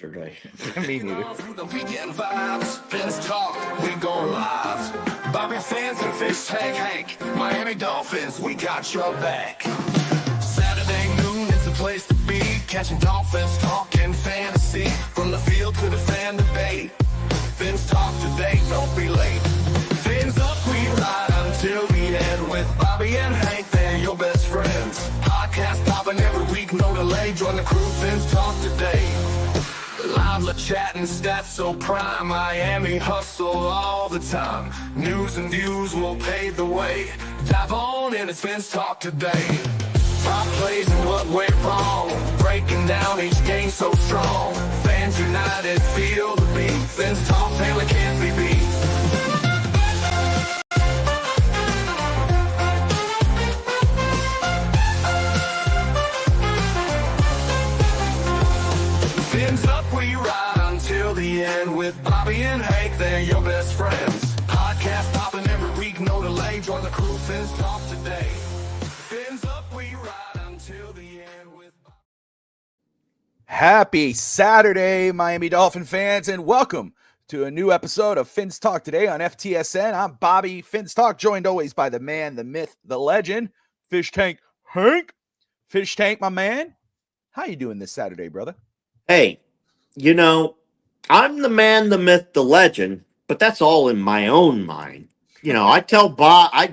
yesterday. Me neither. Through the weekend vibes, Fins Talk, we go live. Bobby fans and Fish Tank Hank, Miami Dolphins, we got your back. Saturday noon is the place to be, catching Dolphins talking fantasy. From the field to the fan debate, Fins Talk today, don't be late. Fins up, we ride until the end with Bobby and Hank, they're your best friends. Podcast popping every week, no delay, join the crew, Fins Talk today. Live chat and stats so prime, Miami hustle all the time. News and views will pave the way. Dive on in, it's Fins Talk today. Top plays and what went wrong, breaking down each game so strong. Fans united, feel the beat. Fins Talk, family can't be beat. Fins up, we ride until the end with Bobby and Hank, they're your best friends. Podcast popping every week, no delay, join the crew, Fins Talk today. Fins up, we ride until the end with Bobby. Happy Saturday, Miami Dolphin fans, and welcome to a new episode of Fins Talk today on FTSN. I'm Bobby Fins Talk, joined always by the man, the myth, the legend, Fish Tank Hank. Fish Tank, my man, how you doing this Saturday, brother? Hey, you know, I'm the man, the myth, the legend, but that's all in my own mind. You know, I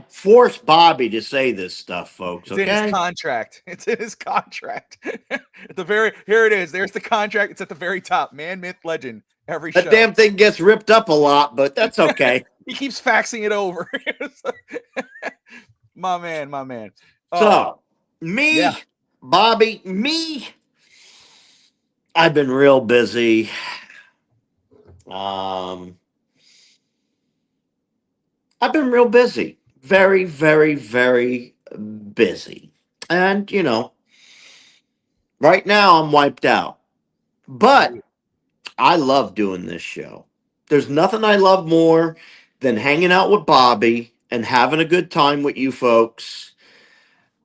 force Bobby to say this stuff, folks. It's in Okay, his contract. It's in his contract. Here it is. There's the contract. It's at the very top. Man, myth, legend. Every show. that damn thing gets ripped up a lot, but that's okay. He keeps faxing it over. My man. So, me, yeah. Bobby, me. I've been real busy. I've been real busy. Very, very, very busy. And, you know, right now I'm wiped out. But I love doing this show. There's nothing I love more than hanging out with Bobby and having a good time with you folks.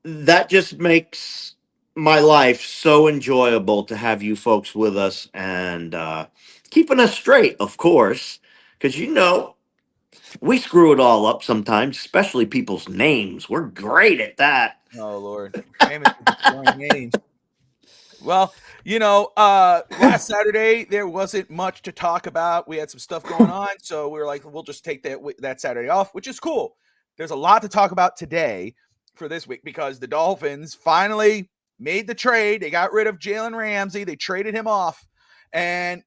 That just makes my life so enjoyable to have you folks with us and keeping us straight, of course, because you know we screw it all up sometimes, especially people's names. We're great at that. Oh Lord, famous for destroying names. Well, you know, last Saturday there wasn't much to talk about. We had some stuff going on, so we were like, we'll just take that Saturday off, which is cool. There's a lot to talk about today for this week because the Dolphins finally made the trade. They got rid of Jalen Ramsey. They traded him off, and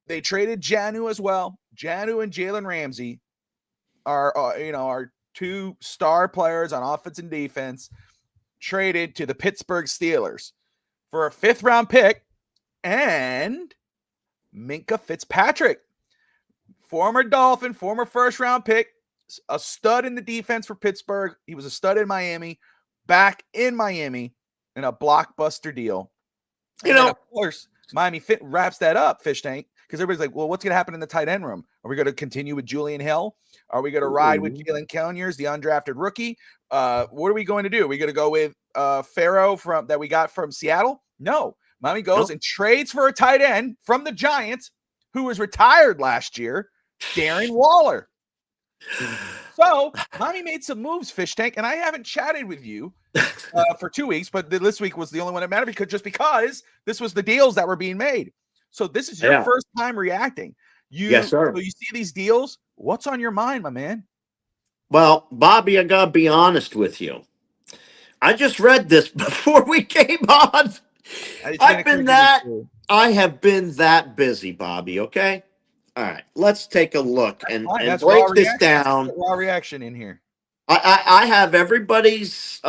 they traded Janu as well. Janu and Jalen Ramsey are two star players on offense and defense, traded to the Pittsburgh Steelers for a 5th round pick and Minkah Fitzpatrick, former Dolphin, former 1st round pick, a stud in the defense for Pittsburgh. He was a stud in Miami, back in Miami in a blockbuster deal. You know, of course, Miami wraps that up, Fish Tank, because everybody's like, well, what's going to happen in the tight end room? Are we going to continue with Julian Hill? Are we going to ride with Jalen Conyers, the undrafted rookie? What are we going to do? Are we going to go with Farrow that we got from Seattle? No. Miami goes and trades for a tight end from the Giants, who was retired last year, Darren Waller. So Miami made some moves, Fish Tank, and I haven't chatted with you for 2 weeks, but this week was the only one that mattered because this was the deals that were being made. So this is your first time reacting. Yes, sir. So you see these deals. What's on your mind, my man? Well, Bobby, I gotta be honest with you. I just read this before we came on. I have been that busy, Bobby. Okay. All right. Let's take a look and break this down. Raw reaction in here. I have everybody's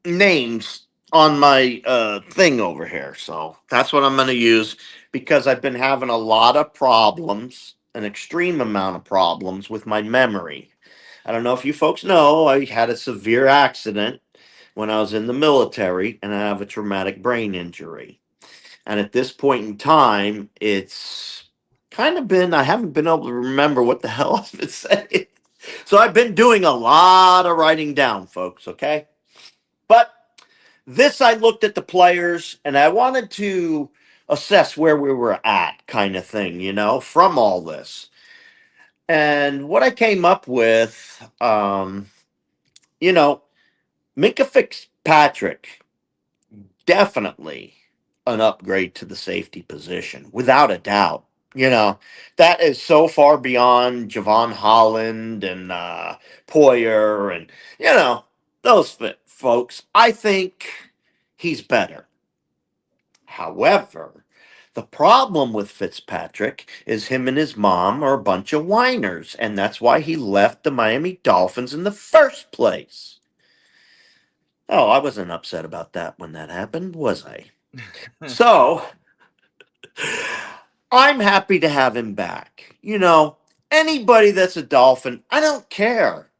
names on my thing over here, so that's what I'm going to use because I've been having a lot of problems, an extreme amount of problems with my memory. I don't know if you folks know, I had a severe accident when I was in the military, and I have a traumatic brain injury. And at this point in time, it's kind of been, I haven't been able to remember what the hell I've been saying. So I've been doing a lot of writing down, folks, okay? But this, I looked at the players, and I wanted to assess where we were at, kind of thing, from all this. And what I came up with, you know, Minkah Fitzpatrick, definitely an upgrade to the safety position, without a doubt. That is so far beyond Javon Holland and Poyer and, those folks. I think he's better. However, the problem with Fitzpatrick is him and his mom are a bunch of whiners, and that's why he left the Miami Dolphins in the first place. Oh, I wasn't upset about that when that happened, was I? So, I'm happy to have him back. Anybody that's a Dolphin, I don't care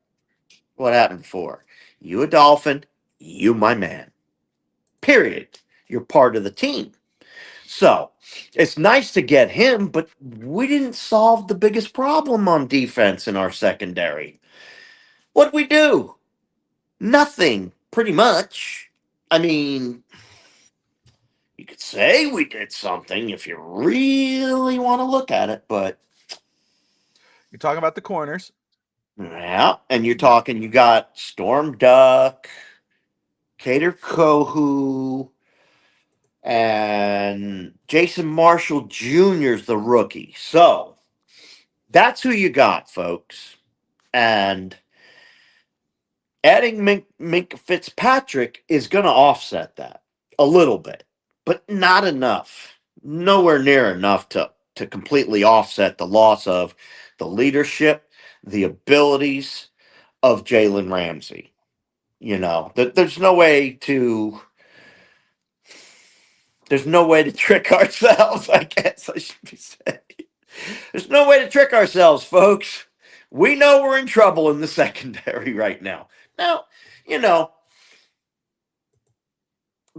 what happened before. You a Dolphin, you my man. Period. You're part of the team. So it's nice to get him, but we didn't solve the biggest problem on defense in our secondary. What'd we do? Nothing, pretty much. I mean, you could say we did something if you really want to look at it, but You're talking about the corners. yeah, and you got Storm Duck, Cater Kohu, and Jason Marshall Jr.'s the rookie. So that's who you got, folks. And adding Minkah Fitzpatrick is going to offset that a little bit, but not enough. Nowhere near enough to completely offset the loss of the leadership, the abilities of Jalen Ramsey. There's no way to trick ourselves, I guess I should be saying. There's no way to trick ourselves, folks. We know we're in trouble in the secondary right now. Now,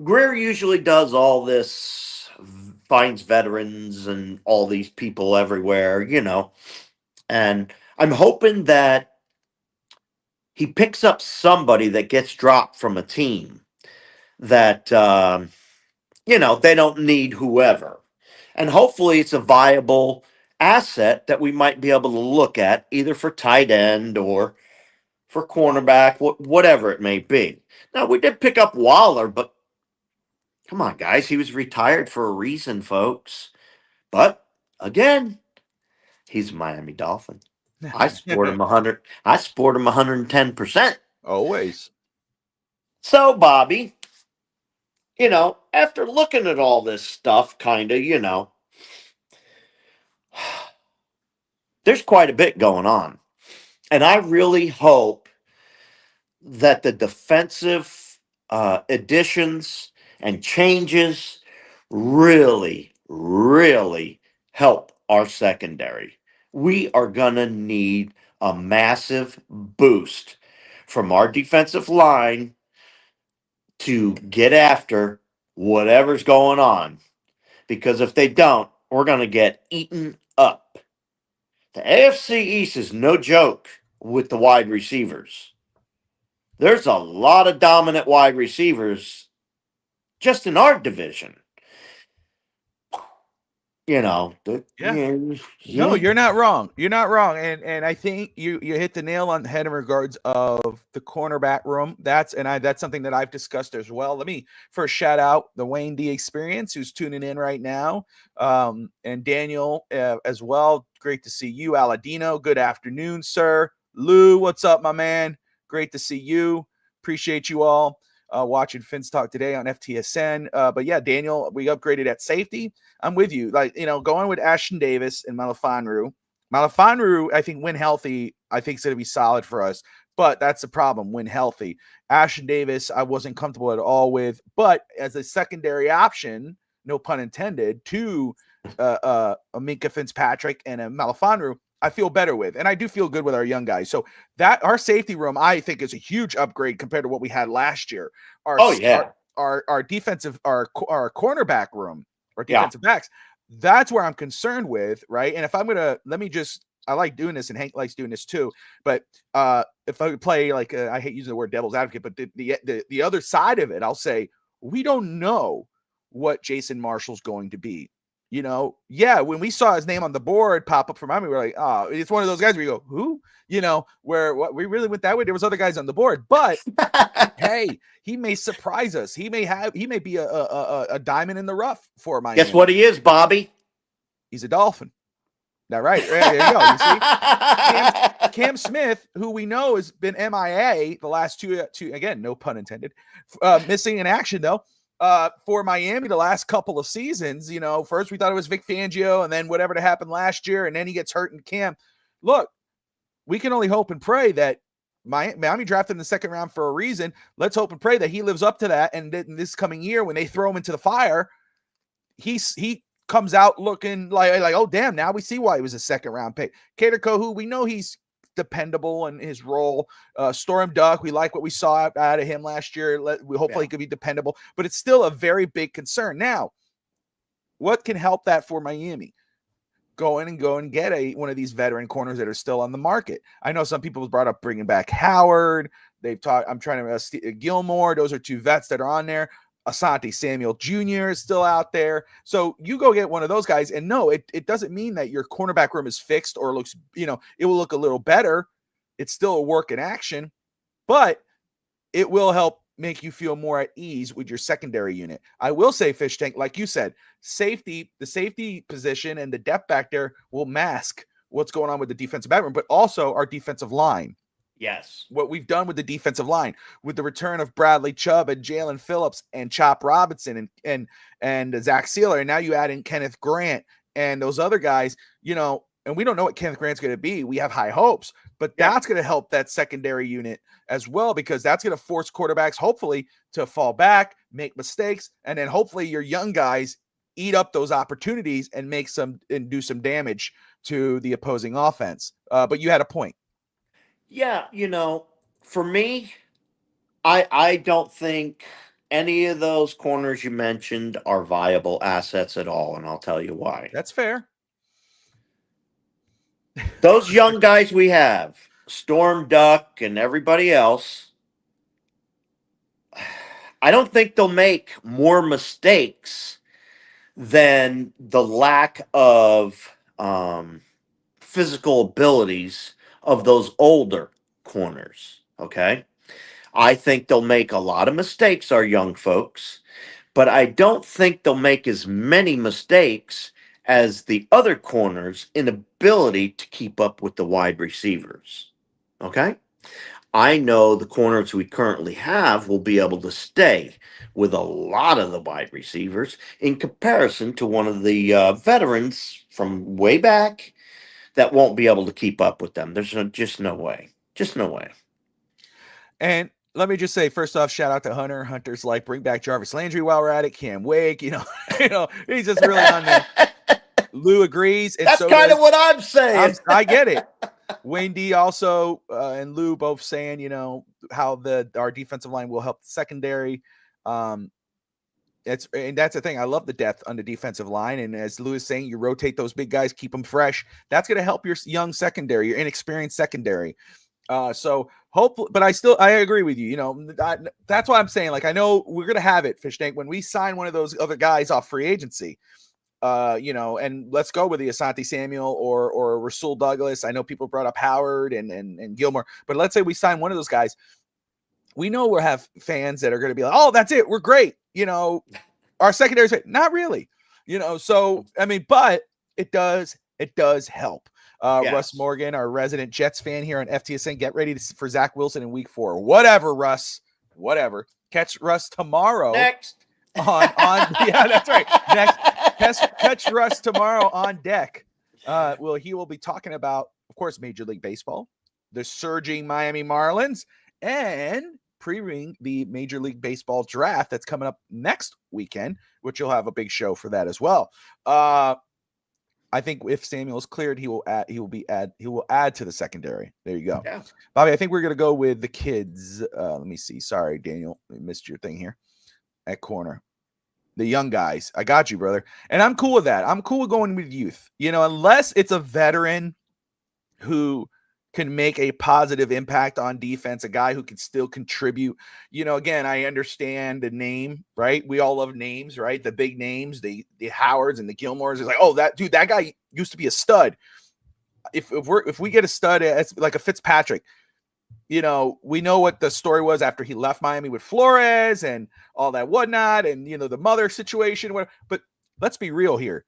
Greer usually does all this, finds veterans and all these people everywhere, and I'm hoping that he picks up somebody that gets dropped from a team that, they don't need whoever. And hopefully it's a viable asset that we might be able to look at either for tight end or for cornerback, whatever it may be. Now, we did pick up Waller, but come on, guys. He was retired for a reason, folks. But again, he's a Miami Dolphin. I sport him 100. I sport him 110%. Always. So, Bobby, after looking at all this stuff, kind of, there's quite a bit going on. And I really hope that the defensive additions and changes really, really help our secondary. We are going to need a massive boost from our defensive line to get after whatever's going on. Because if they don't, we're going to get eaten up. The AFC East is no joke with the wide receivers. There's a lot of dominant wide receivers just in our division. Yeah. No, you're not wrong. You're not wrong. And I think you hit the nail on the head in regards of the cornerback room. That's something that I've discussed as well. Let me first shout out the Wayne D Experience, who's tuning in right now. And Daniel as well. Great to see you. Aladino, good afternoon, sir. Lou, what's up, my man? Great to see you. Appreciate you all watching Fins Talk today on FTSN. But yeah, Daniel, we upgraded at safety. I'm with you. Going with Ashton Davis and Malifonwu. Malifonwu, I think when healthy, I think is going to be solid for us. But that's the problem, when healthy. Ashton Davis, I wasn't comfortable at all with. But as a secondary option, no pun intended, to a Minkah Fitzpatrick and a Malifonwu, I feel better with. And I do feel good with our young guys. So that our safety room, I think, is a huge upgrade compared to what we had last year. Our defensive, our cornerback room, or defensive backs, that's where I'm concerned with, right? And if I'm gonna I like doing this, and Hank likes doing this too. But if I play I hate using the word devil's advocate, but the other side of it, I'll say we don't know what Jason Marshall's going to be. You know, yeah, when we saw his name on the board pop up for Miami, we're like, oh, it's one of those guys where you go, who? You know, where what we really went that way. There was other guys on the board, but hey, he may surprise us. He may be a diamond in the rough for Miami. Guess what he is, Bobby? He's a Dolphin. That right? There you go. You see, Cam Smith, who we know has been MIA the last two again, no pun intended, missing in action though. For Miami the last couple of seasons, you know, first we thought it was Vic Fangio and then whatever happened last year, and then he gets hurt in camp. Look, we can only hope and pray that Miami drafted in the second round for a reason. Let's hope and pray that he lives up to that. And in this coming year, when they throw him into the fire, he comes out looking like, oh, damn, now we see why he was a second round pick. Kader Kohou, we know he's dependable in his role. Storm Duck, we like what we saw out of him last year. We hopefully he could be dependable, but it's still a very big concern. Now, what can help that for Miami? Go in and get one of these veteran corners that are still on the market. I know some people have brought up bringing back Howard. They've talked. I'm trying to Gilmore. Those are two vets that are on there. Asante Samuel Jr. is still out there. So you go get one of those guys. And no, it doesn't mean that your cornerback room is fixed or looks, you know, it will look a little better. It's still a work in action, but it will help make you feel more at ease with your secondary unit. I will say, Fish Tank, like you said, the safety position and the depth back there will mask what's going on with the defensive back room, but also our defensive line. Yes. What we've done with the defensive line, with the return of Bradley Chubb and Jalen Phillips and Chop Robinson and Zach Sealer, and now you add in Kenneth Grant and those other guys, you know, and we don't know what Kenneth Grant's going to be. We have high hopes, but that's going to help that secondary unit as well, because that's going to force quarterbacks, hopefully, to fall back, make mistakes, and then hopefully your young guys eat up those opportunities and do some damage to the opposing offense. But you had a point. Yeah, you know, for me, I don't think any of those corners you mentioned are viable assets at all, and I'll tell you why. That's fair. Those young guys we have, Storm Duck and everybody else, I don't think they'll make more mistakes than the lack of physical abilities of those older corners, okay? I think they'll make a lot of mistakes, our young folks, but I don't think they'll make as many mistakes as the other corners in ability to keep up with the wide receivers, okay? I know the corners we currently have will be able to stay with a lot of the wide receivers in comparison to one of the veterans from way back that won't be able to keep up with them. There's just no way. Just no way. And let me just say, first off, shout out to Hunter. Hunter's like, bring back Jarvis Landry while we're at it. Cam Wake, you know, he's just really on there. Lou agrees. And that's kind of what I'm saying. I get it. Wayne D also and Lou both saying, you know, how our defensive line will help the secondary. That's the thing. I love the depth on the defensive line. And as Lou is saying, you rotate those big guys, keep them fresh. That's going to help your young secondary, your inexperienced secondary. So hopefully, but I agree with you. You know, that's why I'm saying, like, I know we're going to have it, Fish Tank, when we sign one of those other guys off free agency. You know, and let's go with the Asante Samuel or Rasul Douglas. I know people brought up Howard and Gilmore, but let's say we sign one of those guys. We know we'll have fans that are going to be like, oh, that's it. We're great. You know, our secondary's not really, you know, so, I mean, but it does help. Yes. Russ Morgan, our resident Jets fan here on FTSN, get ready for Zach Wilson in week 4. Whatever, Russ, whatever. Catch Russ tomorrow. Next. on yeah, that's right. Next, catch Russ tomorrow on deck. He will be talking about, of course, Major League Baseball, the surging Miami Marlins, and previewing the Major League Baseball draft that's coming up next weekend, which you'll have a big show for that as well. I think if Samuel's cleared, he will add to the secondary. There you go. Yeah. Bobby, I think we're gonna go with the kids. Let me see. Sorry, Daniel, I missed your thing here at corner. The young guys. I got you, brother. And I'm cool with that. I'm cool with going with youth. You know, unless it's a veteran who can make a positive impact on defense, a guy who can still contribute. Again, I understand the name, right? We all love names, right? The big names, the Howards and the Gilmores. It's like, oh, that guy used to be a stud. If we get a stud, it's like a Fitzpatrick. We know what the story was after he left Miami with Flores and all that whatnot, and the mother situation. But let's be real here.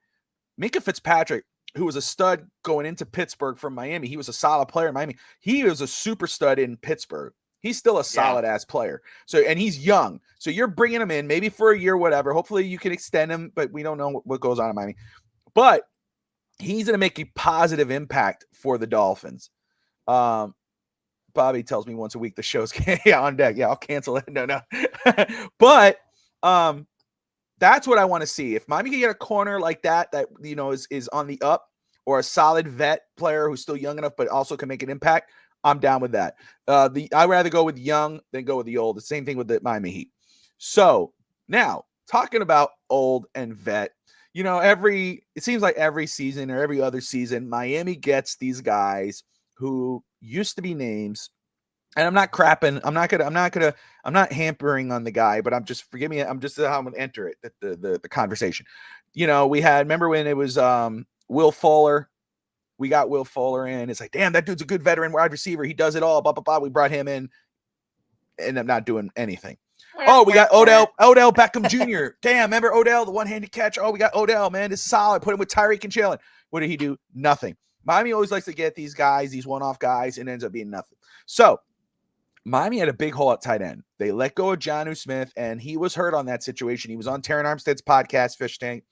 Minkah Fitzpatrick, who was a stud going into Pittsburgh from Miami, he was a solid player in Miami. He was a super stud in Pittsburgh. He's still a solid ass player. So, and he's young. So you're bringing him in maybe for a year, whatever. Hopefully you can extend him, but we don't know what goes on in Miami. But he's going to make a positive impact for the Dolphins. Bobby tells me once a week the show's on deck. Yeah, I'll cancel it. No. But that's what I want to see. If Miami can get a corner like that is on the up, or a solid vet player who's still young enough but also can make an impact, I'm down with that. I'd rather go with young than go with the old. The same thing with the Miami Heat. So now talking about old and vet, it seems like every season or every other season, Miami gets these guys who used to be names. And I'm not crapping. I'm not hampering on the guy, but forgive me. I'm just how I'm going to enter it, the conversation. Remember when it was Will Fuller? We got Will Fuller in. It's like, damn, that dude's a good veteran wide receiver. He does it all. Blah, blah, blah. We brought him in, and I'm not doing anything. Oh, we got Odell Beckham Jr. Damn, remember Odell, the one-handed catch? Oh, we got Odell, man. This is solid. Put him with Tyreek and Jalen. What did he do? Nothing. Miami always likes to get these guys, these one-off guys, and it ends up being nothing. So Miami had a big hole at tight end. They let go of Jonnu Smith, and he was hurt on that situation. He was on Terran Armstead's podcast, Fish Tank,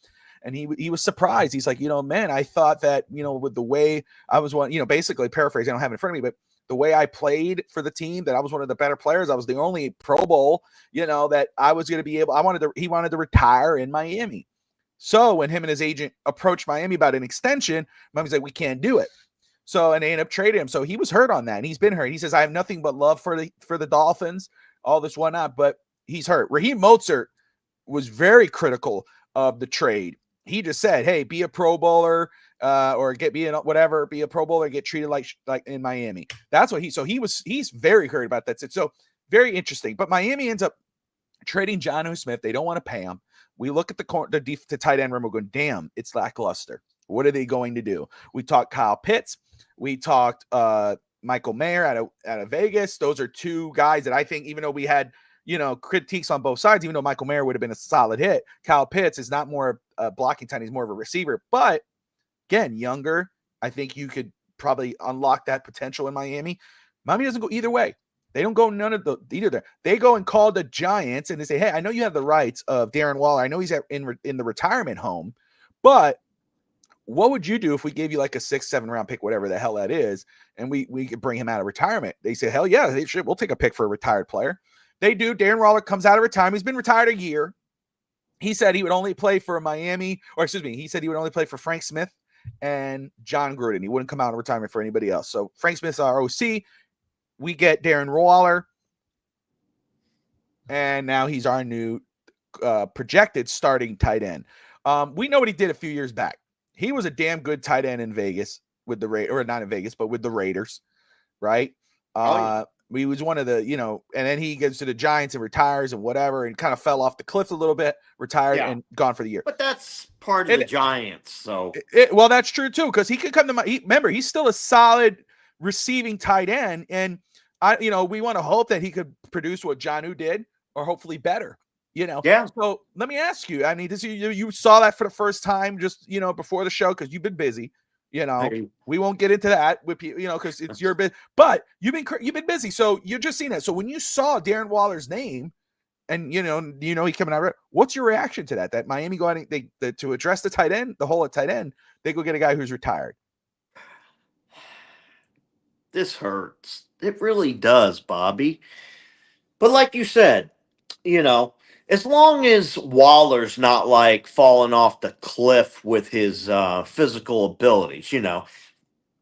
and he was surprised. He's like, man, I thought that, with the way I was basically paraphrasing, I don't have it in front of me, but the way I played for the team, that I was one of the better players. I was the only Pro Bowl, that I was going to be able, he wanted to retire in Miami. So when him and his agent approached Miami about an extension, Miami's like, we can't do it. So, and they end up trading him. So he was hurt on that, and he's been hurt. He says, I have nothing but love for the Dolphins, all this whatnot, but he's hurt. Raheem Mostert was very critical of the trade. He just said, hey, be a Pro Bowler, or be a Pro Bowler, get treated like in Miami. That's what he's very hurt about that. So very interesting. But Miami ends up trading Jonnu Smith. They don't want to pay him. We look at the tight end room. We're going, damn, it's lackluster. What are they going to do? We talked Kyle Pitts. We talked Michael Mayer out of Vegas. Those are two guys that I think, even though we had critiques on both sides, even though Michael Mayer would have been a solid hit, Kyle Pitts is not more blocking time. He's more of a receiver. But again, younger. I think you could probably unlock that potential in Miami. Miami doesn't go either way. They don't go none of the either there. They go and call the Giants and they say, hey, I know you have the rights of Darren Waller. I know he's in the retirement home, but what would you do if we gave you like a 6-7 round pick, whatever the hell that is, and we could bring him out of retirement? They say, hell yeah, we'll take a pick for a retired player. They do. Darren Waller comes out of retirement. He's been retired a year. He said he would only play for he said he would only play for Frank Smith and John Gruden. He wouldn't come out of retirement for anybody else. So Frank Smith's our OC. We get Darren Waller, and now he's our new projected starting tight end. We know what he did a few years back. He was a damn good tight end in Vegas with the Raiders, or not in Vegas, but with the Raiders, right? He was one of the, and then he goes to the Giants and retires and whatever, and kind of fell off the cliff a little bit, retired and gone for the year. But that's part of the Giants, so. Well, that's true too, because he could come to remember, he's still a solid receiving tight end, and we want to hope that he could produce what Jonnu did, or hopefully better. Yeah. So let me ask you. I mean, you saw that for the first time just before the show because you've been busy. We won't get into that with you, because it's your bit. But you've been busy, so you're just seeing that. So when you saw Darren Waller's name, and he coming out, what's your reaction to that? That Miami go out and to address the tight end, the hole at tight end, they go get a guy who's retired. This hurts. It really does, Bobby. But like you said, as long as Waller's not like falling off the cliff with his physical abilities,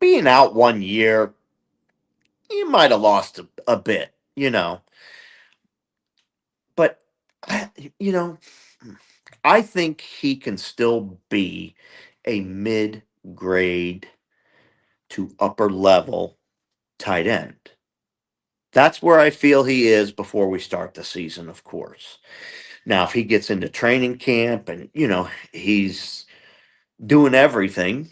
being out 1 year, you might have lost a bit, But, I think he can still be a mid-grade to upper level tight end. That's where I feel he is before we start the season, of course. Now, if he gets into training camp and, he's doing everything,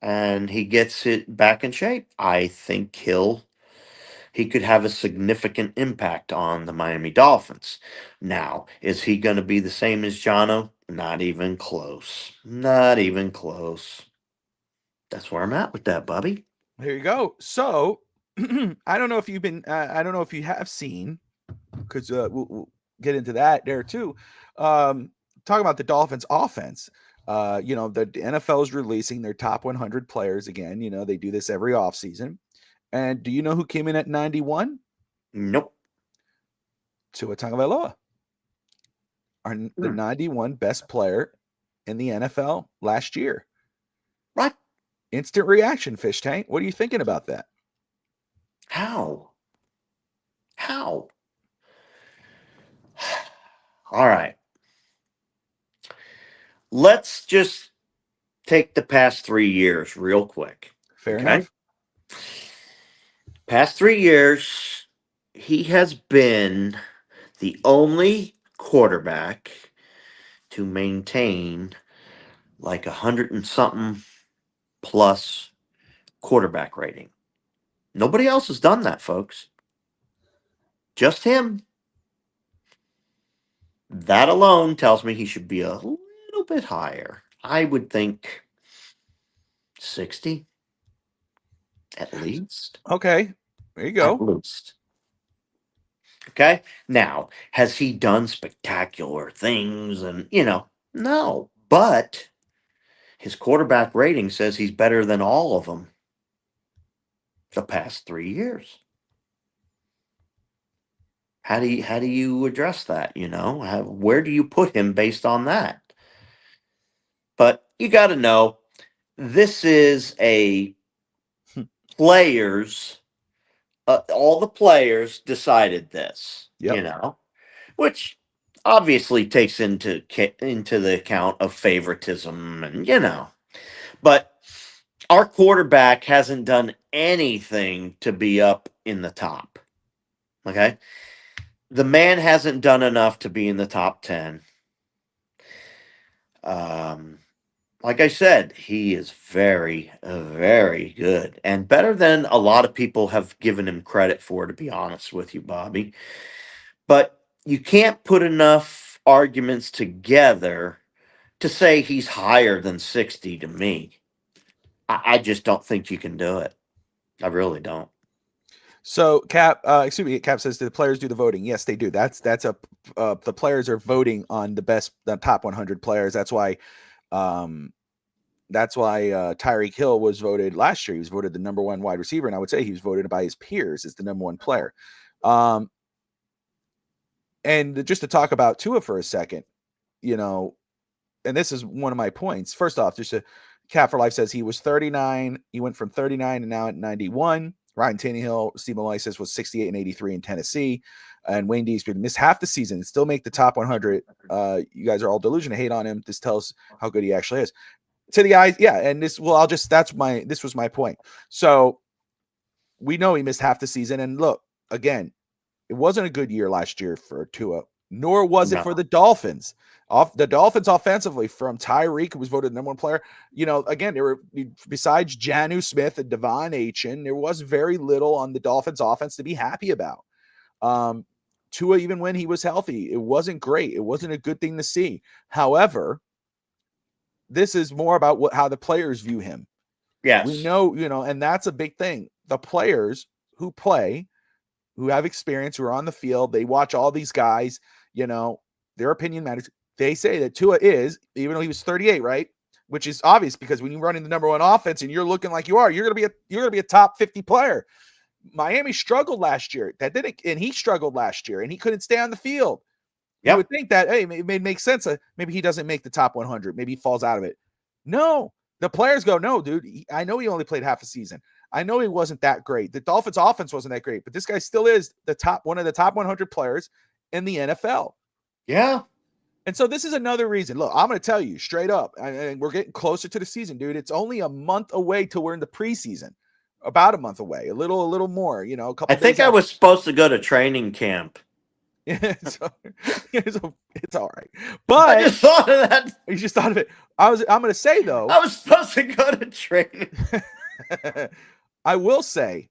and he gets it back in shape, I think he could have a significant impact on the Miami Dolphins. Now, is he going to be the same as Jono? Not even close. Not even close. That's where I'm at with that, Bobby. There you go. So I don't know if you've been, I don't know if you have seen, because we'll get into that there too. Talking about the Dolphins offense. The NFL is releasing their top 100 players again. They do this every offseason. And do you know who came in at 91? Nope. Tua Tagovailoa. The 91 best player in the NFL last year. What? Instant reaction, Fish Tank. What are you thinking about that? How? All right. Let's just take the past 3 years real quick. Fair enough. Past 3 years, he has been the only quarterback to maintain like 100 and something plus quarterback rating. Nobody else has done that, folks. Just him. That alone tells me he should be a little bit higher. I would think 60 at least. Okay. There you go. At least. Okay. Now, has he done spectacular things? And, no. But his quarterback rating says he's better than all of them the past 3 years. How do you address that? Where do you put him based on that? But you got to know this is a players. All the players decided this. Yep. Which obviously takes into the account of favoritism and. But our quarterback hasn't done anything to be up in the top. Okay. The man hasn't done enough to be in the top 10. Like I said, he is very, very good and better than a lot of people have given him credit for, to be honest with you, Bobby. But you can't put enough arguments together to say he's higher than 60 to me. I just don't think you can do it. I really don't. So Cap says, do the players do the voting? Yes, they do. That's the players are voting on the top 100 players. That's why Tyreek Hill was voted last year. He was voted the number 1 wide receiver, and I would say he was voted by his peers as the number 1 player. And just to talk about Tua for a second, and this is one of my points. First off, just a Cap for Life says he was 39. He went from 39 and now at 91. Ryan Tannehill, Steve Malloy says, was 68 and 83 in Tennessee. And Wayne Deesby missed half the season and still make the top 100. You guys are all delusional. Hate on him. This tells how good he actually is. To the guys, yeah. And this was my point. So we know he missed half the season. And look, again, it wasn't a good year last year for Tua, nor was it for the Dolphins. The Dolphins offensively, from Tyreek, who was voted number 1 player, again, there were, besides Janu Smith and Devon Achane, there was very little on the Dolphins offense to be happy about. Tua, even when he was healthy, it wasn't great. It wasn't a good thing to see. However, this is more about how the players view him. Yes. We know, and that's a big thing. The players who play, who have experience, who are on the field, they watch all these guys, their opinion matters. They say that Tua is, even though he was 38, right? Which is obvious because when you run in the number 1 offense and you're looking like you are, you're going to be a top 50 player. Miami struggled last year. And he struggled last year and he couldn't stay on the field. Yep. You would think that, hey, it may make sense. Maybe he doesn't make the top 100. Maybe he falls out of it. No, the players go, no, dude, I know he only played half a season. I know he wasn't that great. The Dolphins offense wasn't that great, but this guy still is one of the top 100 players in the NFL. Yeah. And so this is another reason. Look, I'm going to tell you straight up, and we're getting closer to the season, dude. It's only a month away till we're in the preseason. about a month away, a little more, you know, a couple I think days I out. was supposed to go to training camp. So, it's all right. I But just thought of that. you just thought of it. I'm going to say, though, I was supposed to go to training. I will say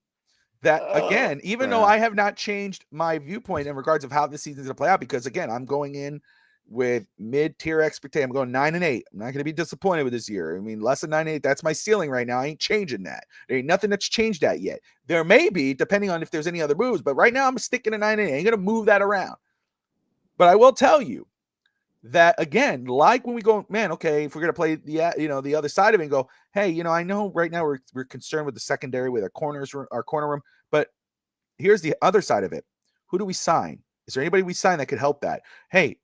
that, Oh, again, even though I have not changed my viewpoint in regards of how this season is going to play out, because, again, I'm going in with mid-tier expectation. I'm going 9-8. I'm not going to be disappointed with this year. I mean, less than 9-8, that's my ceiling right now. I ain't changing that. There ain't nothing that's changed that yet. There may be, depending on if there's any other moves, but right now I'm sticking to 9-8. I ain't going to move that around. But I will tell you that, again, like when we go, man, okay, if we're going to play the other side of it and go, hey, you know, I know right now we're concerned with the secondary, with our corner room, but here's the other side of it. Who do we sign? Is there anybody we sign that could help that? Hey,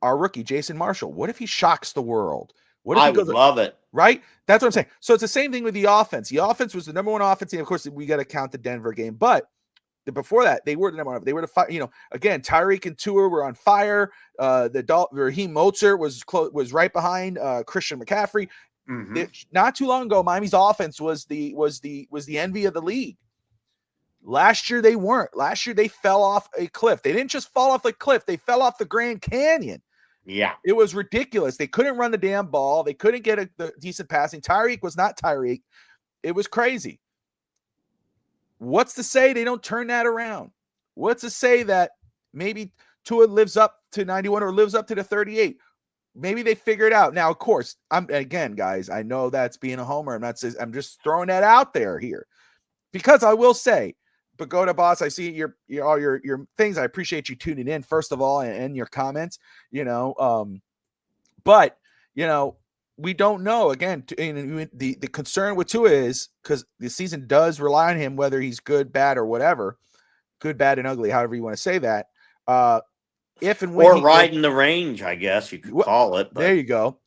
our rookie, Jason Marshall, what if he shocks the world? What if I he goes, would love it. right? That's what I'm saying. So it's the same thing with the offense. The offense was the number one offense. And of course, we got to count the Denver game. But before that, they were the number one. They were the fire. You know, again, Tyreek and Tua were on fire. Raheem Mostert was right behind Christian McCaffrey. Mm-hmm. Not too long ago, Miami's offense was the envy of the league. Last year they weren't. Last year they fell off a cliff. They didn't just fall off the cliff. They fell off the Grand Canyon. Yeah. It was ridiculous. They couldn't run the damn ball. They couldn't get the decent passing. Tyreek was not Tyreek. It was crazy. What's to say they don't turn that around? What's to say that maybe Tua lives up to 91 or lives up to the 38? Maybe they figure it out. Now, of course, again, guys, I know that's being a homer. I'm just throwing that out there here. Because I will say, Pagoda Boss, I see all your things. I appreciate you tuning in, first of all, and your comments, you know. But, you know, we don't know. Again, the concern with Tua is because the season does rely on him, whether he's good, bad, or whatever, good, bad, and ugly, however you want to say that. If and when or riding the range, I guess you could call it. But. There you go.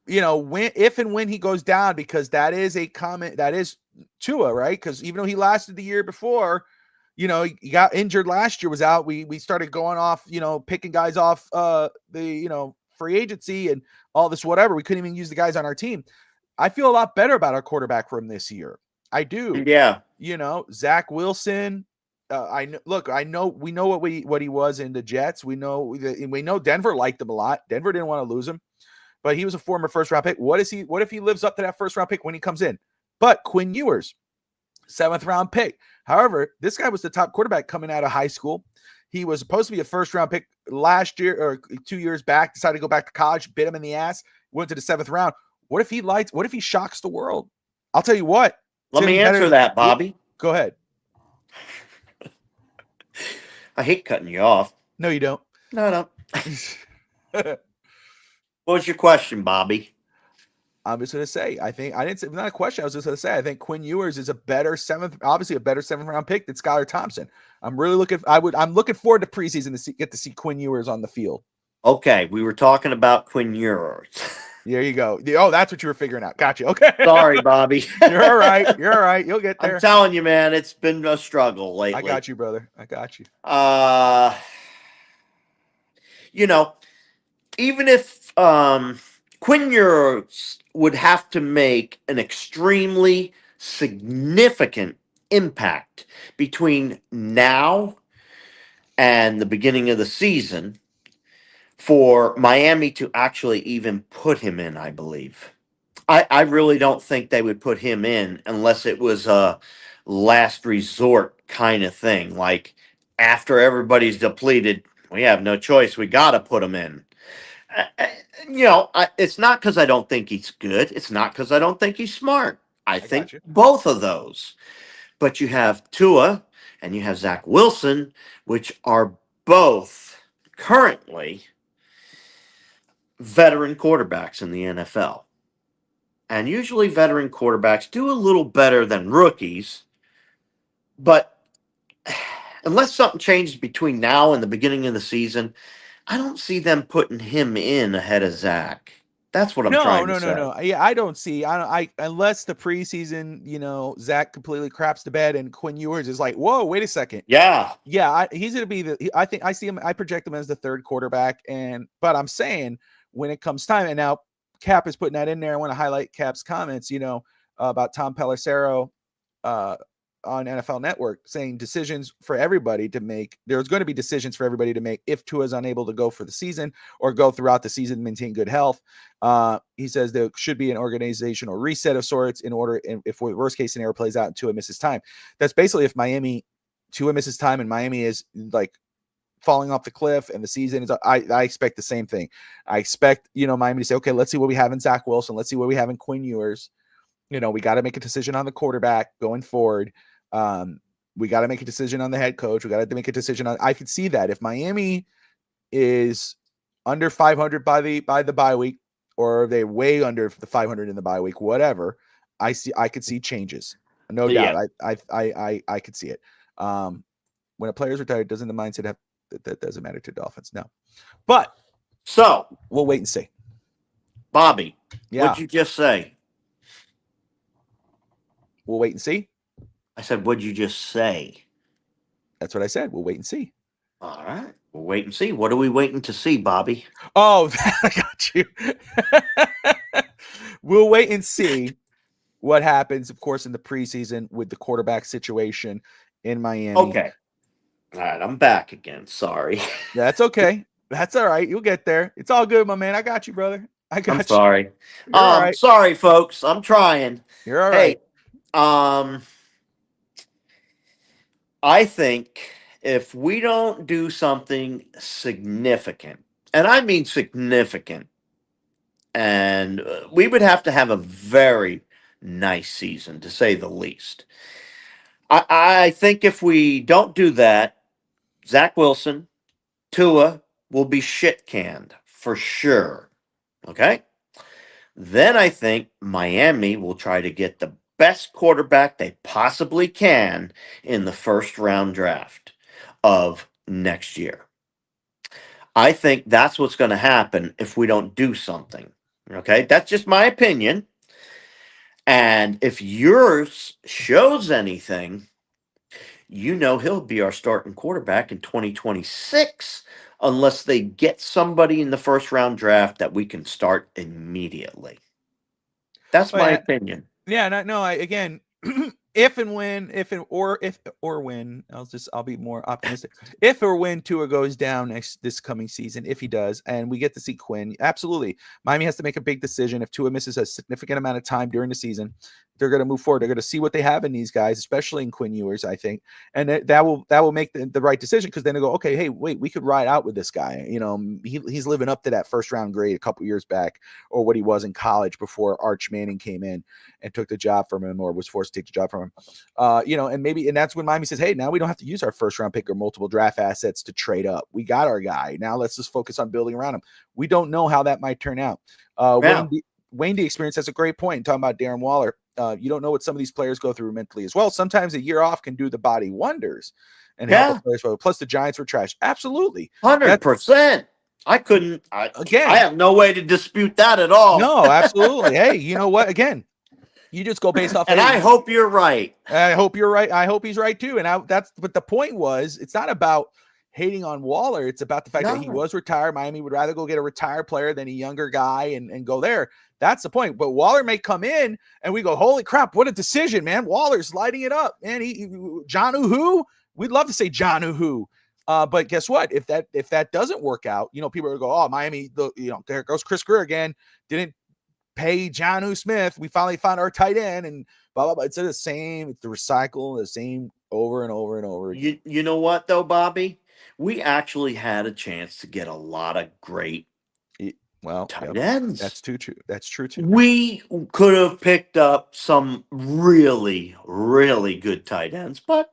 You know, if and when he goes down, because that is a comment, that is Tua, right? Because even though he lasted the year before, you know, he got injured last year, was out. We started going off, you know, picking guys off free agency and all this whatever. We couldn't even use the guys on our team. I feel a lot better about our quarterback room this year. I do. Yeah. You know, Zach Wilson. I know we know what he was in the Jets. We know Denver liked him a lot. Denver didn't want to lose him, but he was a former first round pick. What if he lives up to that first round pick when he comes in? But Quinn Ewers, 7th round pick. However, this guy was the top quarterback coming out of high school. He was supposed to be a first round pick last year or 2 years back, decided to go back to college, bit him in the ass, went to the 7th round. What if he shocks the world? I'll tell you what. Let me answer that, Bobby. Go ahead. I hate cutting you off. No, you don't. No. What was your question, Bobby? I'm just going to say, I think I didn't say, not a question. I was just going to say, I think Quinn Ewers is obviously a better 7th round pick than Skylar Thompson. I'm looking forward to preseason to get to see Quinn Ewers on the field. Okay. We were talking about Quinn Ewers. There you go. Oh, that's what you were figuring out. Gotcha. Okay. Sorry, Bobby. You're all right. You'll get there. I'm telling you, man, it's been a struggle lately. I got you, brother. I got you. You know, even if Quinn Ewers would have to make an extremely significant impact between now and the beginning of the season for Miami to actually even put him in, I believe. I really don't think they would put him in unless it was a last resort kind of thing. Like, after everybody's depleted, we have no choice. We got to put him in. It's not because I don't think he's good. It's not because I don't think he's smart. I think both of those. But you have Tua and you have Zach Wilson, which are both currently veteran quarterbacks in the NFL. And usually veteran quarterbacks do a little better than rookies. But unless something changes between now and the beginning of the season, I don't see them putting him in ahead of Zach. That's what I'm trying to say. No. Yeah, I don't see. Unless the preseason, Zach completely craps the bed and Quinn Ewers is like, whoa, wait a second. Yeah. He's going to be I think I see him. I project him as the 3rd quarterback. But I'm saying when it comes time, and now Cap is putting that in there. I want to highlight Cap's comments. about Tom Pelissero on NFL Network saying decisions for everybody to make. There's going to be decisions for everybody to make if Tua is unable to go for the season or go throughout the season, maintain good health. He says there should be an organizational reset of sorts in order, if the worst case scenario plays out and Tua misses time. That's basically if Tua misses time and Miami is like falling off the cliff and the season is, I expect the same thing. I expect, Miami to say, okay, let's see what we have in Zach Wilson. Let's see what we have in Quinn Ewers. We got to make a decision on the quarterback going forward. We got to make a decision on the head coach. We got to make a decision on. I could see that if Miami is under 500 by the bye week, or they way under the 500 in the bye week, whatever. I could see changes, no doubt. I could see it. When a player's retired, doesn't the mindset have that doesn't matter to Dolphins? No, but so we'll wait and see. Bobby, Yeah. What'd you just say? We'll wait and see. I said, what'd you just say? That's what I said. We'll wait and see. All right. We'll wait and see. What are we waiting to see, Bobby? Oh, I got you. We'll wait and see what happens, of course, in the preseason with the quarterback situation in Miami. Okay. All right. I'm back again. Sorry. That's okay. That's all right. You'll get there. It's all good, my man. I got you, brother. I got I'm you. sorry. You're all right. Sorry, folks. I'm trying. You're all right. I think if we don't do something significant, and I mean significant, and we would have to have a very nice season, to say the least. I think if we don't do that, Zach Wilson, Tua will be shit canned for sure. Okay? Then I think Miami will try to get the best quarterback they possibly can in the first round draft of next year. I think that's what's going to happen if we don't do something. Okay? That's just my opinion. And if yours shows anything, he'll be our starting quarterback in 2026 unless they get somebody in the first round draft that we can start immediately. That's my opinion. Yeah, no, again, if when I'll be more optimistic. If or when Tua goes down this coming season, if he does, and we get to see Quinn, absolutely. Miami has to make a big decision. If Tua misses a significant amount of time during the season, they're going to move forward. They're going to see what they have in these guys, especially in Quinn Ewers, I think. And that will make the right decision, because then they go, okay, hey, wait, we could ride out with this guy. He's living up to that first round grade a couple years back, or what he was in college before Arch Manning came in and took the job from him, or was forced to take the job from him. And that's when Miami says, hey, now we don't have to use our first round pick or multiple draft assets to trade up. We got our guy. Now let's just focus on building around him. We don't know how that might turn out. Wayne D experience has a great point talking about Darren Waller. You don't know what some of these players go through mentally as well. Sometimes a year off can do the body wonders and help the players. Plus the Giants were trash. Absolutely. 100%. I have no way to dispute that at all. No, absolutely. Hey, you know what? Again, you just go based off. And I hope you're right. I hope you're right. I hope he's right too. And but the point was, it's not about hating on Waller. It's about the fact that he was retired. Miami would rather go get a retired player than a younger guy and go there. That's the point. But Waller may come in and we go, holy crap, what a decision, man. Waller's lighting it up. Man, John Uhu. We'd love to say John Uhu. But guess what? If that doesn't work out, people will go, oh, Miami, there goes Chris Greer again. Didn't pay Jonnu Smith. We finally found our tight end and blah, blah, blah. It's the same. It's the recycle, the same over and over and over. You know what, though, Bobby? We actually had a chance to get a lot of great tight ends. That's true. That's true, too. We could have picked up some really, really good tight ends, but,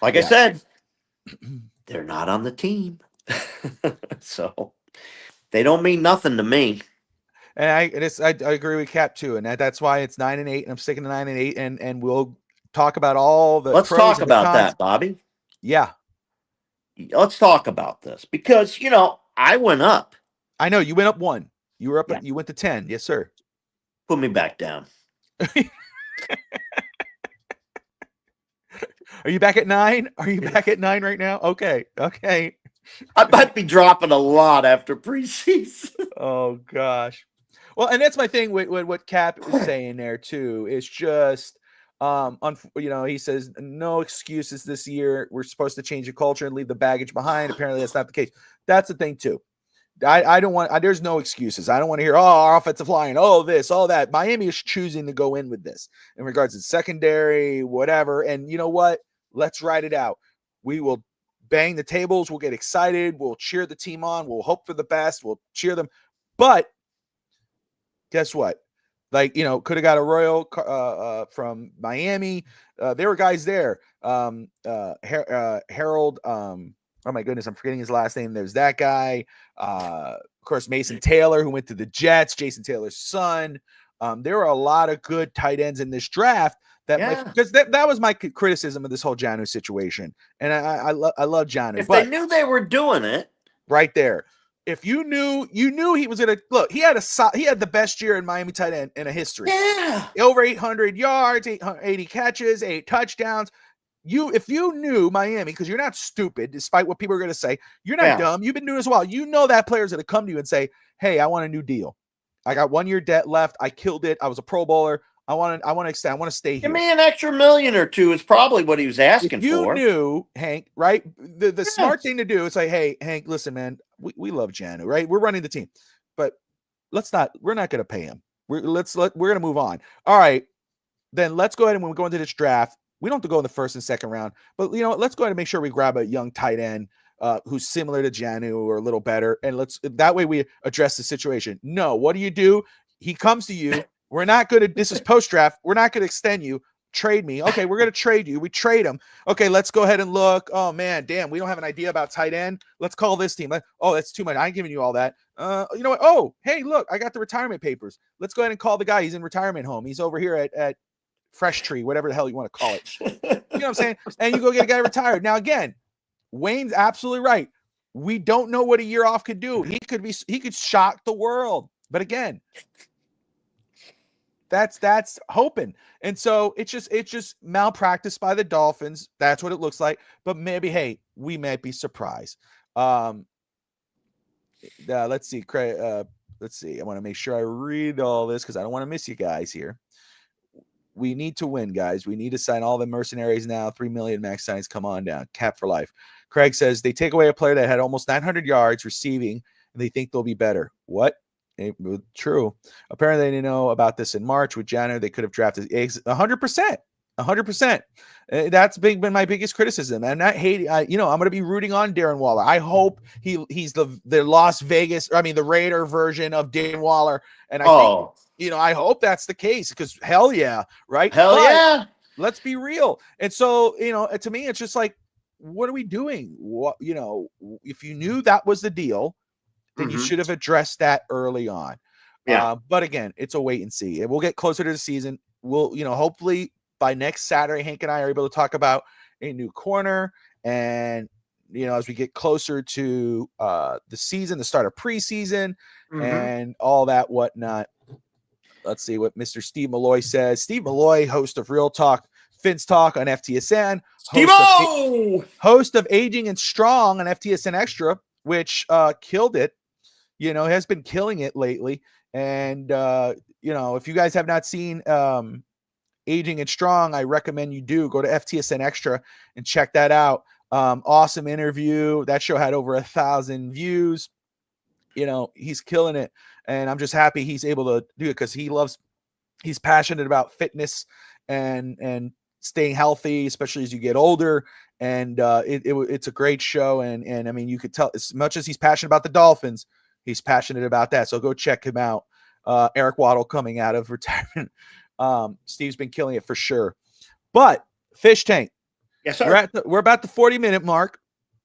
like I said, they're not on the team. So they don't mean nothing to me. And I agree with Cap too, and that's why it's 9-8, and I'm sticking to 9-8, and we'll talk about all the. Let's talk about that, Bobby. Yeah, let's talk about this because I went up. I know you went up 1. You were up. You went to 10. Yes, sir. Put me back down. Are you back at 9? Are you back at 9 right now? Okay. I might be dropping a lot after preseason. Oh gosh. Well, and that's my thing with what Cap is saying there too. Is just, he says no excuses this year. We're supposed to change the culture and leave the baggage behind. Apparently, that's not the case. That's the thing too. I don't want. There's no excuses. I don't want to hear, our offensive line, this, all that. Miami is choosing to go in with this in regards to secondary, whatever. And you know what? Let's ride it out. We will bang the tables. We'll get excited. We'll cheer the team on. We'll hope for the best. We'll cheer them. But guess what? Like, could have got a Royal from Miami. There were guys there. Harold. Oh my goodness, I'm forgetting his last name. There's that guy. Of course, Mason Taylor, who went to the Jets. Jason Taylor's son. There were a lot of good tight ends in this draft. Because that was my criticism of this whole Janu situation. And I love Janu. If they knew they were doing it, right there. If you knew he was gonna look, he had the best year in Miami tight end in a history. Yeah, over 800 yards, 80 catches, 8 touchdowns. If you knew Miami, because you're not stupid, despite what people are going to say, you're not dumb. You've been doing as well. You know that player's going to come to you and say, "Hey, I want a new deal. I got 1 year debt left. I killed it. I was a Pro Bowler. I want to extend. I want to stay here. Give me an extra $1 million or $2 million is probably what he was asking if you for. Knew, Hank, right? The smart thing to do is say, "Hey, Hank, listen, man, we love Janu, right? We're running the team, but we're not going to pay him. We're going to move on. All right, then let's go ahead and when we go into this draft, we don't have to go in the first and second round, but let's go ahead and make sure we grab a young tight end who's similar to Janu or a little better, and that way we address the situation. No, what do? He comes to you. We're not going to. This is post draft. We're not going to extend you. Trade me. Okay, we're going to trade you. We trade him. Okay, let's go ahead and look. Oh man, damn, we don't have an idea about tight end. Let's call this team. Oh, that's too much. I ain't giving you all that. You know what? Oh, hey, look, I got the retirement papers. Let's go ahead and call the guy. He's in retirement home. He's over here at Fresh Tree, whatever the hell you want to call it. You know what I'm saying? And you go get a guy retired. Now, again, Wayne's absolutely right. We don't know what a year off could do. He could shock the world. But again, that's hoping. And so it's just malpractice by the Dolphins. That's what it looks like. But maybe, hey, we might be surprised. Let's see. Let's see. I want to make sure I read all this because I don't want to miss you guys here. We need to win, guys. We need to sign all the mercenaries now. 3 million max signings. Come on down. Cap for life. Craig says they take away a player that had almost 900 yards receiving, and they think they'll be better. What? True. Apparently, they didn't know about this in March with Janu. They could have drafted 100%. 100%. That's been my biggest criticism. I'm not hating. I'm going to be rooting on Darren Waller. I hope he's the Las Vegas, the Raider version of Darren Waller. And I think, I hope that's the case because hell yeah, right? Yeah. Let's be real. And so, to me, it's just like, what are we doing? What, if you knew that was the deal, then you should have addressed that early on. Yeah. But again, it's a wait and see. And we'll get closer to the season. We'll, hopefully by next Saturday, Hank and I are able to talk about a new corner. And, as we get closer to the season, the start of preseason and all that whatnot. Let's see what Mr. Steve Malloy says. Steve Malloy, host of Real Talk, Fins Talk on FTSN. Host of Aging and Strong on FTSN Extra, which killed it. Has been killing it lately. And, if you guys have not seen Aging and Strong, I recommend you do. Go to FTSN Extra and check that out. Awesome interview. That show had over 1,000 views. He's killing it. And I'm just happy he's able to do it because he's passionate about fitness and staying healthy, especially as you get older. And it's a great show. And you could tell as much as he's passionate about the Dolphins, he's passionate about that. So go check him out. Eric Waddle coming out of retirement. Steve's been killing it for sure. But Fish Tank. Yes, sir. We're about the 40-minute mark.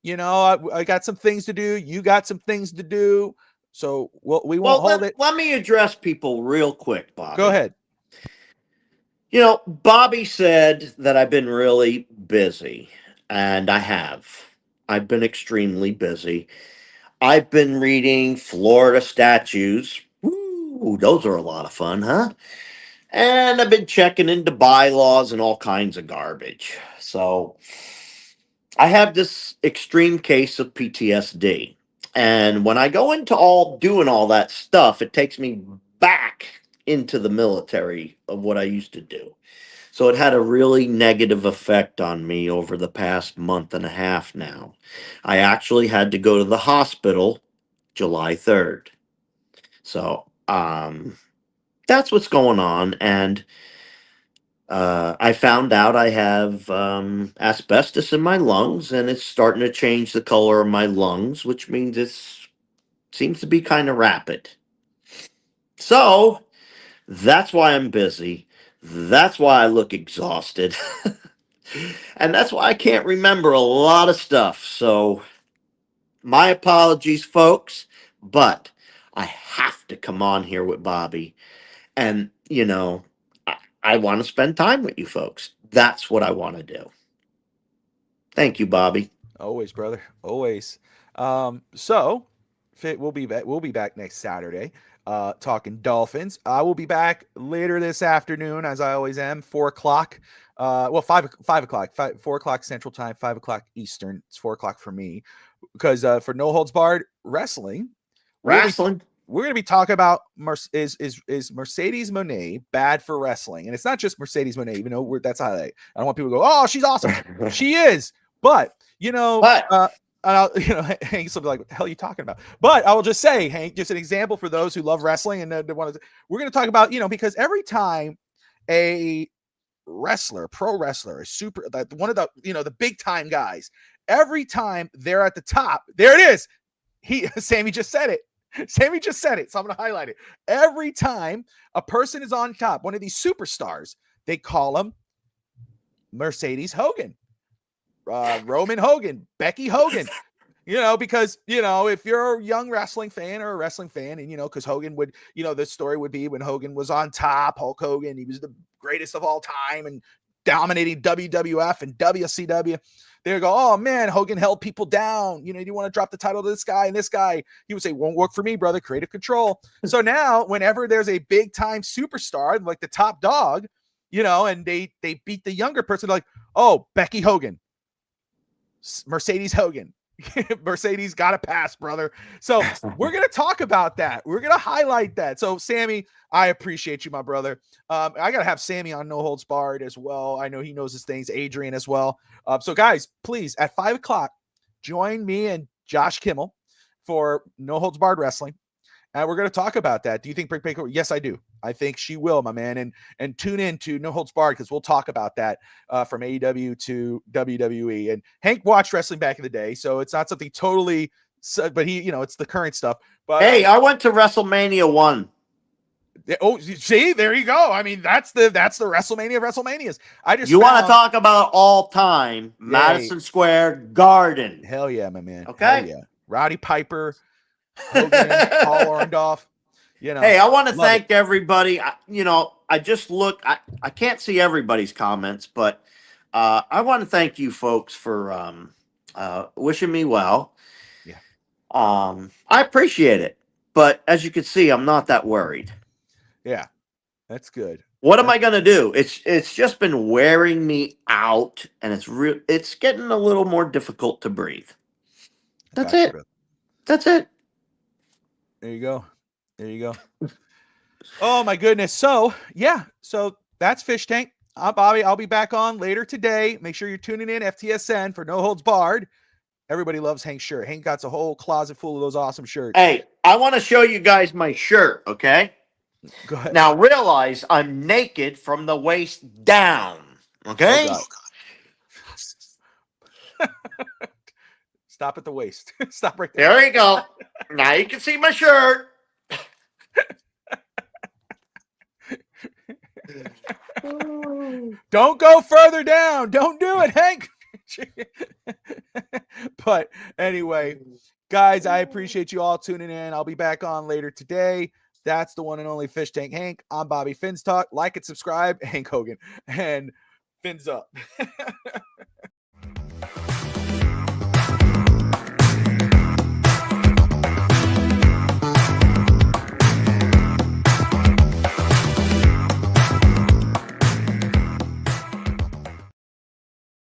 I got some things to do. You got some things to do. So we won't hold it. Let me address people real quick, Bobby. Go ahead. Bobby said that I've been really busy, and I have. I've been extremely busy. I've been reading Florida statutes. Ooh, those are a lot of fun, huh? And I've been checking into bylaws and all kinds of garbage. So I have this extreme case of PTSD. And when I go into doing all that stuff, it takes me back into the military of what I used to do. So it had a really negative effect on me over the past month and a half now. I actually had to go to the hospital July 3rd. So, that's what's going on. And I found out I have asbestos in my lungs, and it's starting to change the color of my lungs, which means it seems to be kind of rapid. So that's why I'm busy. That's why I look exhausted. And that's why I can't remember a lot of stuff. So my apologies, folks, but I have to come on here with Bobby. And, I want to spend time with you folks. That's what I want to do. Thank you, Bobby. Always, brother. Always. So we'll be back. We'll be back next Saturday, talking Dolphins. I will be back later this afternoon, as I always am, 4:00. 5 o'clock, 4 o'clock Central Time, 5 o'clock Eastern. It's 4 o'clock for me, because for No Holds Barred Wrestling, Wrestling. we're going to be talking about is Mercedes Moné bad for wrestling? And it's not just Mercedes Moné, even though that's how I don't want people to go, oh, she's awesome. She is, but Hank's will be like, what the hell are you talking about? But I will just say, Hank, just an example for those who love wrestling and we're going to talk about, because every time a wrestler, pro wrestler, is one of the, the big time guys, every time they're at the top, there it is. Sammy just said it. Sammy just said it, so I'm going to highlight it. Every time a person is on top, one of these superstars, they call him Mercedes Hogan, Roman Hogan, Becky Hogan, because, if you're a young wrestling fan or a wrestling fan, and, because Hogan would, the story would be when Hogan was on top, Hulk Hogan, he was the greatest of all time and dominating WWF and WCW. They go, oh man, Hogan held people down. You want to drop the title to this guy and this guy. He would say, won't work for me, brother. Creative control. So now, whenever there's a big time superstar, like the top dog, and they beat the younger person, like, oh, Becky Hogan, Mercedes Hogan. Mercedes got a pass, brother. So we're going to talk about that. We're going to highlight that. So Sammy, I appreciate you, my brother. I got to have Sammy on No Holds Barred as well. I know he knows his things. Adrian as well. So guys, please, at 5 o'clock, join me and Josh Kimmel for No Holds Barred Wrestling. And we're going to talk about that. Do you think Britt Baker? Yes, I do. I think she will, my man. And tune in to No Holds Barred, because we'll talk about that from AEW to WWE. And Hank watched wrestling back in the day, so it's not something totally, but he, it's the current stuff. But hey, I went to WrestleMania 1. Oh, see, there you go. I mean, that's the WrestleMania of WrestleManias. You want to talk about all time, Madison Square Garden. Hell yeah, my man. Okay. Hell yeah. Roddy Piper, Hogan, Paul Orndorff. Hey, I want to thank everybody. I just look. I can't see everybody's comments, but I want to thank you folks for wishing me well. Yeah. I appreciate it, but as you can see, I'm not that worried. Yeah, that's good. What am I gonna do? It's just been wearing me out, and it's getting a little more difficult to breathe. That's it. That's it. There you go. There you go. Oh my goodness. So that's Fish Tank. I'm Bobby. I'll be back on later today. Make sure you're tuning in FTSN for No Holds Barred. Everybody loves Hank's shirt. Hank got a whole closet full of those awesome shirts. Hey, I want to show you guys my shirt, okay? Go ahead. Now realize I'm naked from the waist down, okay? Oh, stop at the waist. Stop right there. There you go. Now you can see my shirt. Don't go further down. Don't do it, Hank. But anyway, guys, I appreciate you all tuning in. I'll be back on later today. That's the one and only Fish Tank Hank. I'm Bobby Fins Talk. Like and subscribe. Hank Hogan and Fins up.